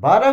12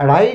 2.5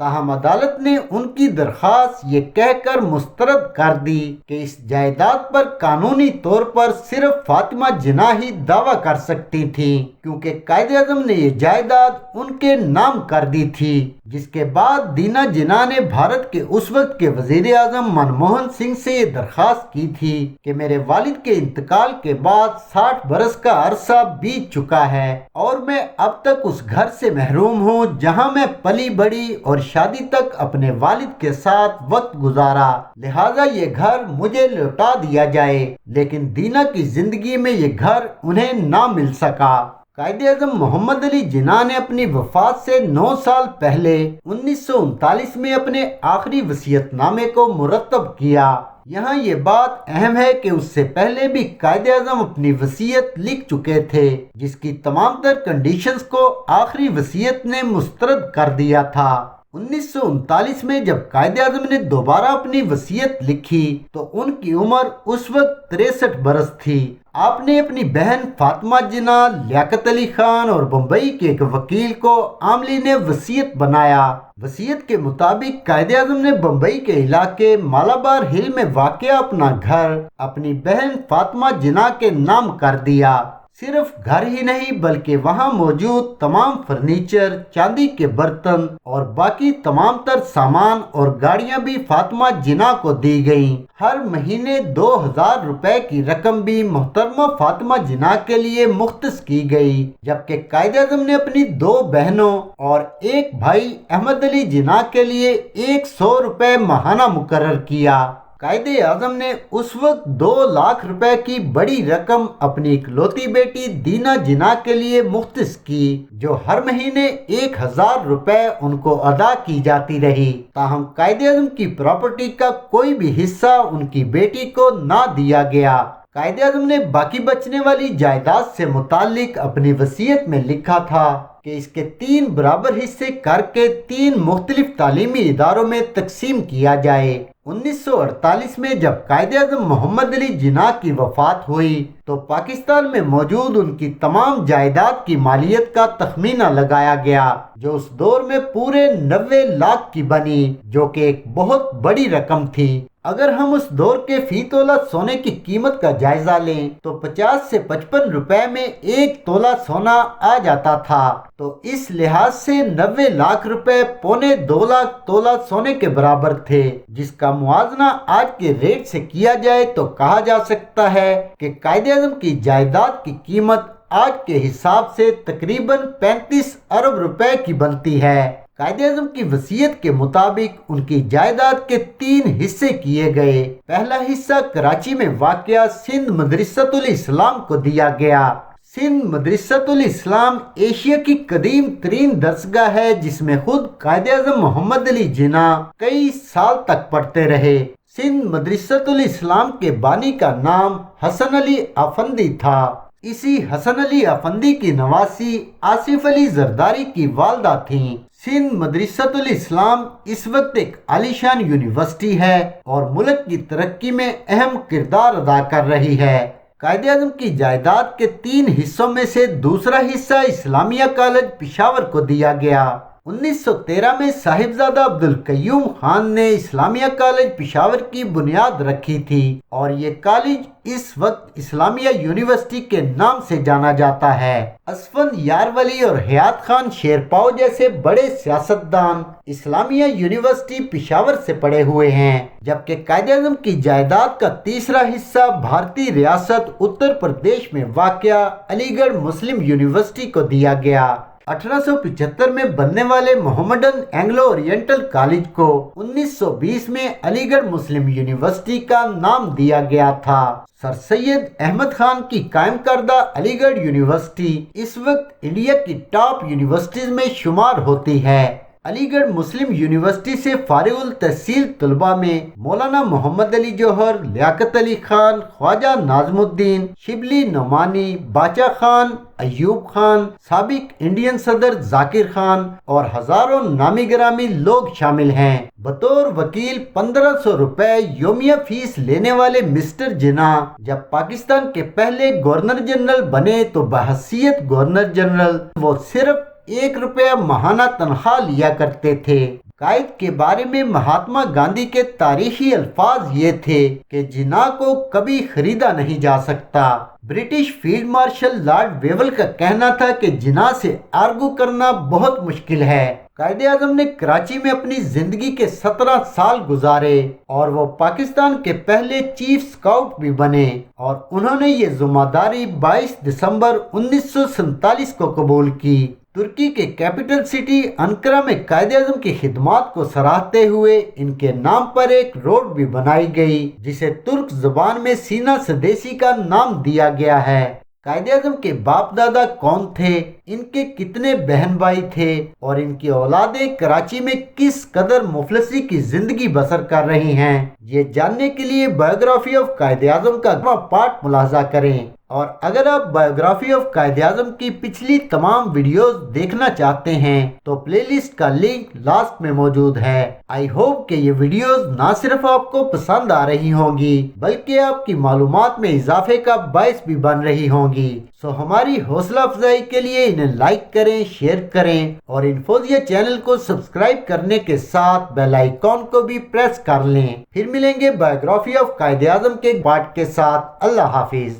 تاہم عدالت نے ان کی درخواست یہ کہہ کر مسترد کر دی کہ اس جائیداد پر قانونی طور پر صرف فاطمہ جناح ہی دعویٰ کر سکتی تھیں، کیونکہ قائد اعظم نے یہ جائیداد ان کے نام کر دی تھی۔ جس کے بعد دینا جناح نے بھارت کے اس وقت کے وزیر اعظم منموہن سنگھ سے یہ درخواست کی تھی کہ میرے والد کے انتقال کے بعد 60 برس کا عرصہ بیت چکا ہے اور میں اب تک اس گھر سے محروم ہوں جہاں میں پلی بڑی اور شادی تک اپنے والد کے ساتھ وقت گزارا، لہٰذا یہ گھر مجھے لوٹا دیا جائے۔ لیکن دینا کی زندگی میں یہ گھر انہیں نہ مل سکا۔ قائد اعظم محمد علی جناح نے اپنی وفات سے 9 سال پہلے 1939 میں اپنے آخری وصیت نامے کو مرتب کیا۔ یہاں یہ بات اہم ہے کہ اس سے پہلے بھی قائد اعظم اپنی وصیت لکھ چکے تھے، جس کی تمام تر کنڈیشنز کو آخری وصیت نے مسترد کر دیا تھا۔ 1939 میں جب قائد اعظم نے دوبارہ اپنی وصیت لکھی تو ان کی عمر اس وقت 63 برس تھی۔ آپ نے اپنی بہن فاطمہ جناح، لیاقت علی خان اور بمبئی کے ایک وکیل کو عاملی نے وصیت بنایا۔ وصیت کے مطابق قائد اعظم نے بمبئی کے علاقے مالابار ہل میں واقع اپنا گھر اپنی بہن فاطمہ جناح کے نام کر دیا۔ صرف گھر ہی نہیں بلکہ وہاں موجود تمام فرنیچر، چاندی کے برتن اور باقی تمام تر سامان اور گاڑیاں بھی فاطمہ جناح کو دی گئیں۔ ہر مہینے 2000 روپے کی رقم بھی محترمہ فاطمہ جناح کے لیے مختص کی گئی، جبکہ قائد اعظم نے اپنی 2 بہنوں اور ایک بھائی احمد علی جناح کے لیے 100 روپے ماہانہ مقرر کیا۔ قائد اعظم نے اس وقت 2 لاکھ روپے کی بڑی رقم اپنی اکلوتی بیٹی دینا جناح کے لیے مختص کی، جو ہر مہینے 1000 روپے ان کو ادا کی جاتی رہی۔ تاہم قائد اعظم کی پراپرٹی کا کوئی بھی حصہ ان کی بیٹی کو نہ دیا گیا۔ قائد اعظم نے باقی بچنے والی جائیداد سے متعلق اپنی وصیت میں لکھا تھا کہ اس کے 3 برابر حصے کر کے 3 مختلف تعلیمی اداروں میں تقسیم کیا جائے۔ 1948 میں جب قائد اعظم محمد علی جناح کی وفات ہوئی تو پاکستان میں موجود ان کی تمام جائیداد کی مالیت کا تخمینہ لگایا گیا، جو اس دور میں پورے 90 لاکھ کی بنی، جو کہ ایک بہت بڑی رقم تھی۔ اگر ہم اس دور کے فی تولہ سونے کی قیمت کا جائزہ لیں تو 50 سے 55 روپے میں 1 تولہ سونا آ جاتا تھا، تو اس لحاظ سے 90 لاکھ روپے 1.25 لاکھ تولہ سونے کے برابر تھے، جس کا موازنہ آج کے ریٹ سے کیا جائے تو کہا جا سکتا ہے کہ قائد اعظم کی جائیداد کی قیمت آج کے حساب سے تقریباً 35 ارب روپے کی بنتی ہے۔ قائد اعظم کی وصیت کے مطابق ان کی جائیداد کے 3 حصے کیے گئے۔ پہلا حصہ کراچی میں واقع سندھ مدرسۃ الاسلام کو دیا گیا۔ سندھ مدرسۃ الاسلام ایشیا کی قدیم ترین درسگاہ ہے، جس میں خود قائد اعظم محمد علی جناح کئی سال تک پڑھتے رہے۔ سندھ مدرسۃ الاسلام کے بانی کا نام حسن علی افندی تھا۔ اسی حسن علی افندی کی نواسی آصف علی زرداری کی والدہ تھیں۔ سندھ مدرسۃ الاسلام اس وقت ایک عالیشان یونیورسٹی ہے اور ملک کی ترقی میں اہم کردار ادا کر رہی ہے۔ قائد اعظم کی جائیداد کے 3 حصوں میں سے دوسرا حصہ اسلامیہ کالج پشاور کو دیا گیا۔ 1913 میں صاحبزادہ عبدالقیوم خان نے اسلامیہ کالج پشاور کی بنیاد رکھی تھی اور یہ کالج اس وقت اسلامیہ یونیورسٹی کے نام سے جانا جاتا ہے۔ اسفند یارولی اور حیات خان شیرپاؤ جیسے بڑے سیاستدان اسلامیہ یونیورسٹی پشاور سے پڑھے ہوئے ہیں، جبکہ قائد اعظم کی جائیداد کا تیسرا حصہ بھارتی ریاست اتر پردیش میں واقع علی گڑھ مسلم یونیورسٹی کو دیا گیا۔ 1875 میں بننے والے محمڈن اینگلو اورینٹل کالج کو 1920 میں علی گڑھ مسلم یونیورسٹی کا نام دیا گیا تھا۔ سر سید احمد خان کی قائم کردہ علی گڑھ یونیورسٹی اس وقت انڈیا کی ٹاپ یونیورسٹیز میں شمار ہوتی ہے۔ علی گڑھ مسلم یونیورسٹی سے فارغ التحصیل طلباء میں مولانا محمد علی جوہر، لیاقت علی خان، خواجہ ناظم الدین، شبلی نعمانی، باچا خان، ایوب خان، سابق انڈین صدر ذاکر خان اور ہزاروں نامی گرامی لوگ شامل ہیں۔ بطور وکیل 1500 روپے یومیہ فیس لینے والے مسٹر جناح جب پاکستان کے پہلے گورنر جنرل بنے تو بحیثیت گورنر جنرل وہ صرف 1 روپیہ ماہانہ تنخواہ لیا کرتے تھے۔ قائد کے بارے میں مہاتما گاندھی کے تاریخی الفاظ یہ تھے کہ جناح کو کبھی خریدا نہیں جا سکتا۔ برٹش فیلڈ مارشل لارڈ ویول کا کہنا تھا کہ جناح سے آرگو کرنا بہت مشکل ہے۔ قائد اعظم نے کراچی میں اپنی زندگی کے 17 سال گزارے اور وہ پاکستان کے پہلے چیف سکاؤٹ بھی بنے، اور انہوں نے یہ ذمہ داری 22 دسمبر 1947 کو قبول کی۔ ترکی کے کیپٹل سٹی انقرہ میں قائد اعظم کی خدمات کو سراہتے ہوئے ان کے نام پر ایک روڈ بھی بنائی گئی جسے ترک زبان میں سینا سدیسی کا نام دیا گیا ہے۔ قائد اعظم کے باپ دادا کون تھے، ان کے کتنے بہن بھائی تھے، اور ان کی اولادیں کراچی میں کس قدر مفلسی کی زندگی بسر کر رہی ہیں، یہ جاننے کے لیے بایوگرافی آف قائد اعظم کا پارٹ ملاحظہ کریں۔ اور اگر آپ بایوگرافی آف قائد اعظم کی پچھلی تمام ویڈیوز دیکھنا چاہتے ہیں تو پلے لسٹ کا لنک لاسٹ میں موجود ہے۔ آئی ہوپ کہ یہ ویڈیوز نہ صرف آپ کو پسند آ رہی ہوں گی بلکہ آپ کی معلومات میں اضافے کا باعث بھی بن رہی ہوں گی۔ سو ہماری حوصلہ افزائی کے لیے انہیں لائک کریں، شیئر کریں، اور انفوزیا چینل کو سبسکرائب کرنے کے ساتھ بیل آئیکن کو بھی پریس کر لیں۔ پھر ملیں گے بایوگرافی آف قائد اعظم کے پارٹ کے ساتھ۔ اللہ حافظ۔